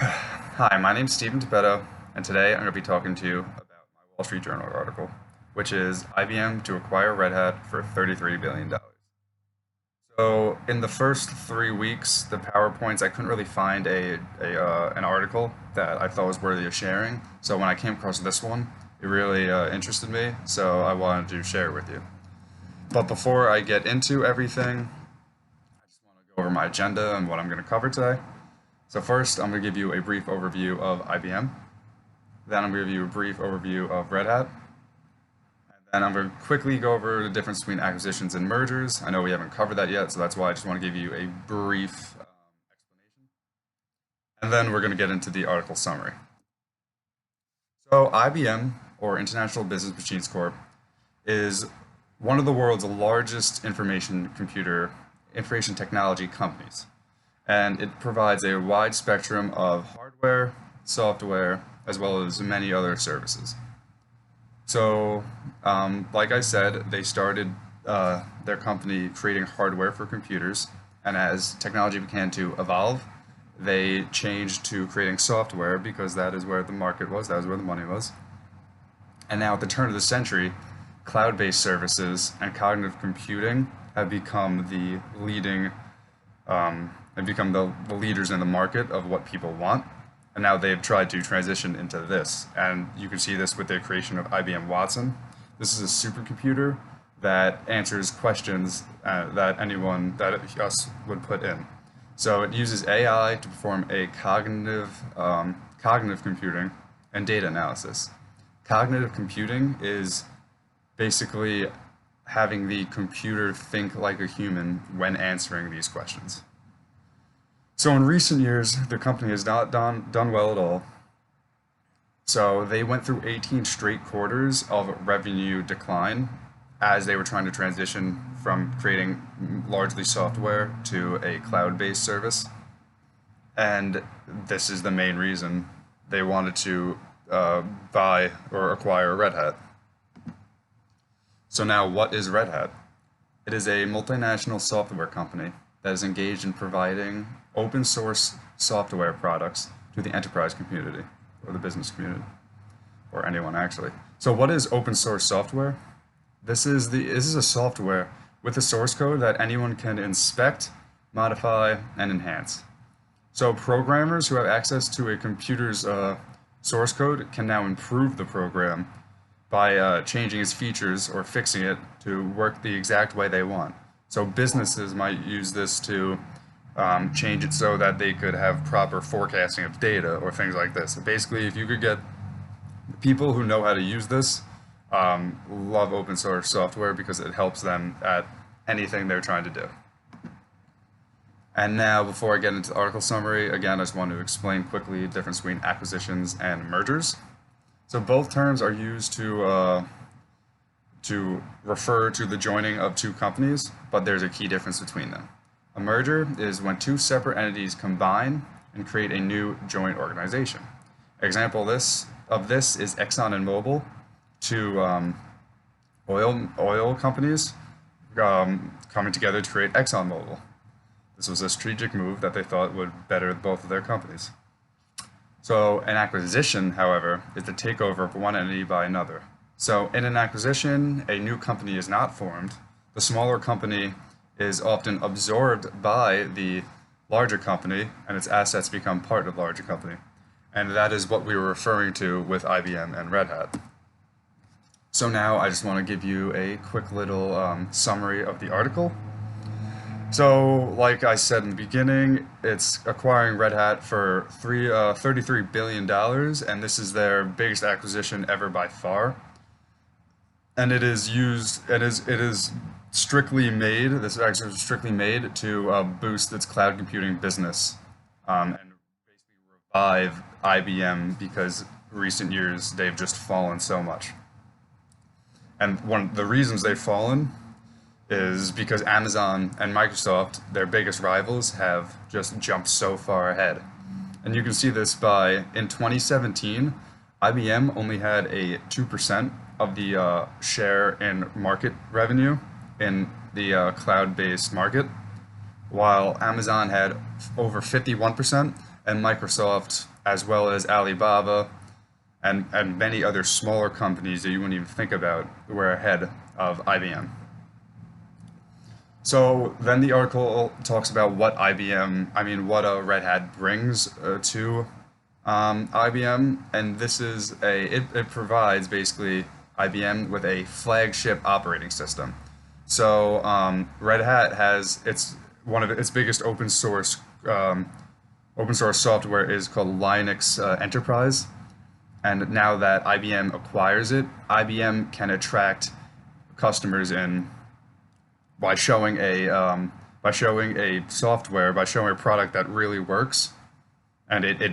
Hi, my name's Stephen Tepetto, and today I'm going to be talking to you about my Wall Street Journal article, which is IBM to acquire Red Hat for $33 billion. So, in the first 3 weeks, the PowerPoints, I couldn't really find an article that I thought was worthy of sharing. So, when I came across this one, it really interested me, so I wanted to share it with you. But before I get into everything, I just want to go over my agenda and what I'm going to cover today. So first, I'm going to give you a brief overview of IBM. Then I'm going to give you a brief overview of Red Hat. And then I'm going to quickly go over the difference between acquisitions and mergers. I know we haven't covered that yet, so that's why I just want to give you a brief explanation. And then we're going to get into the article summary. So IBM, or International Business Machines Corp, is one of the world's largest information technology companies, and it provides a wide spectrum of hardware, software, as well as many other services. So, like I said, they started their company creating hardware for computers, and as technology began to evolve, they changed to creating software because that is where the market was, that was where the money was. And now, at the turn of the century, cloud-based services and cognitive computing have become the leading have become the leaders in the market of what people want. And now they've tried to transition into this. And you can see this with the creation of IBM Watson. This is a supercomputer that answers questions that us would put in. So it uses AI to perform a cognitive computing and data analysis. Cognitive computing is basically having the computer think like a human when answering these questions. So in recent years, the company has not done well at all. So they went through 18 straight quarters of revenue decline as they were trying to transition from creating largely software to a cloud-based service. And this is the main reason they wanted to buy or acquire Red Hat. So now, what is Red Hat? It is a multinational software company that is engaged in providing open source software products to the enterprise community, or the business community, or anyone actually. So what is open source software? This is a software with a source code that anyone can inspect, modify, and enhance. So programmers who have access to a computer's source code can now improve the program by changing its features or fixing it to work the exact way they want. So businesses might use this to change it so that they could have proper forecasting of data or things like this. So basically, if you could get people who know how to use this, love open source software because it helps them at anything they're trying to do. And now, before I get into the article summary, again, I just want to explain quickly the difference between acquisitions and mergers. So both terms are used to refer to the joining of two companies, but there's a key difference between them. A merger is when two separate entities combine and create a new joint organization. Example of this is Exxon and Mobil, two oil companies coming together to create ExxonMobil. This was a strategic move that they thought would better both of their companies. So an acquisition, however, is the takeover of one entity by another. So in an acquisition, a new company is not formed. The smaller company is often absorbed by the larger company, and its assets become part of the larger company. And that is what we were referring to with IBM and Red Hat. So now I just want to give you a quick little summary of the article. So, like I said in the beginning, it's acquiring Red Hat for $33 billion, and this is their biggest acquisition ever by far. And it is strictly made, this acquisition is strictly made to boost its cloud computing business and basically revive IBM because recent years they've just fallen so much. And one of the reasons they've fallen is because Amazon and Microsoft, their biggest rivals, have just jumped so far ahead. And you can see this in 2017, IBM only had a 2% of the share in market revenue in the cloud-based market, while Amazon had over 51%, and Microsoft, as well as Alibaba, and many other smaller companies that you wouldn't even think about were ahead of IBM. So then the article talks about what what a Red Hat brings to IBM, and it provides basically IBM with a flagship operating system. So Red Hat has one of its biggest open source software is called Linux Enterprise, and now that IBM acquires it, IBM can attract customers in by showing by showing a product that really works, and it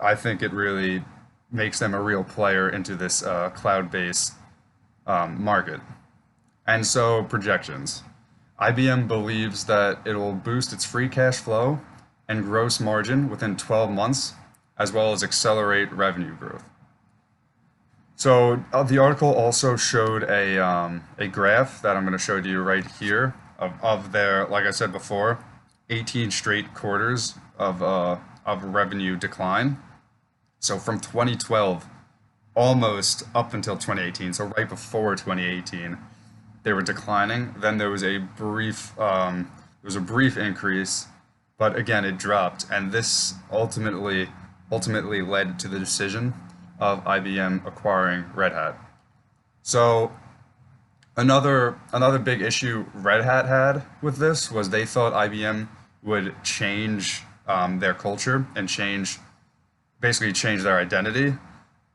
I think it really makes them a real player into this cloud-based market. And so projections. IBM believes that it will boost its free cash flow and gross margin within 12 months, as well as accelerate revenue growth. So the article also showed a graph that I'm going to show to you right here of their, like I said before, 18 straight quarters of revenue decline. So from 2012 almost up until 2018, so right before 2018, they were declining. Then there was a brief increase, but again it dropped, and this ultimately led to the decision of IBM acquiring Red Hat. So another big issue Red Hat had with this was they thought IBM would change their culture and basically change their identity.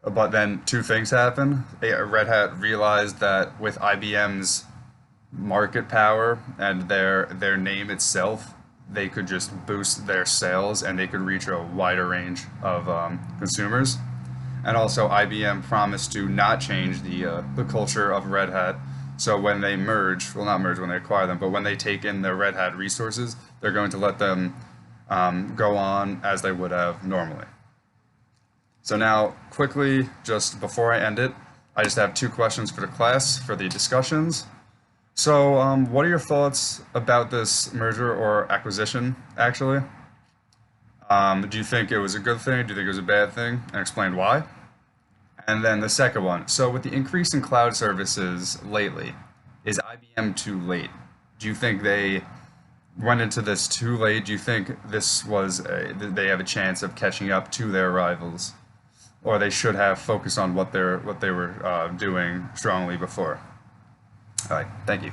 But then two things happened. Red Hat realized that with IBM's market power and their name itself, they could just boost their sales and they could reach a wider range of consumers. And also IBM promised to not change the culture of Red Hat. So when they merge, well, not merge when they acquire them, but when they take in the Red Hat resources, they're going to let them go on as they would have normally. So now, quickly, just before I end it, I just have two questions for the class for the discussions. So what are your thoughts about this merger or acquisition, actually? Do you think it was a good thing? Do you think it was a bad thing? And explain why. And then the second one. So with the increase in cloud services lately, is IBM too late? Do you think they went into this too late? Do you think they have a chance of catching up to their rivals, or they should have focused on what they were doing strongly before? All right, thank you.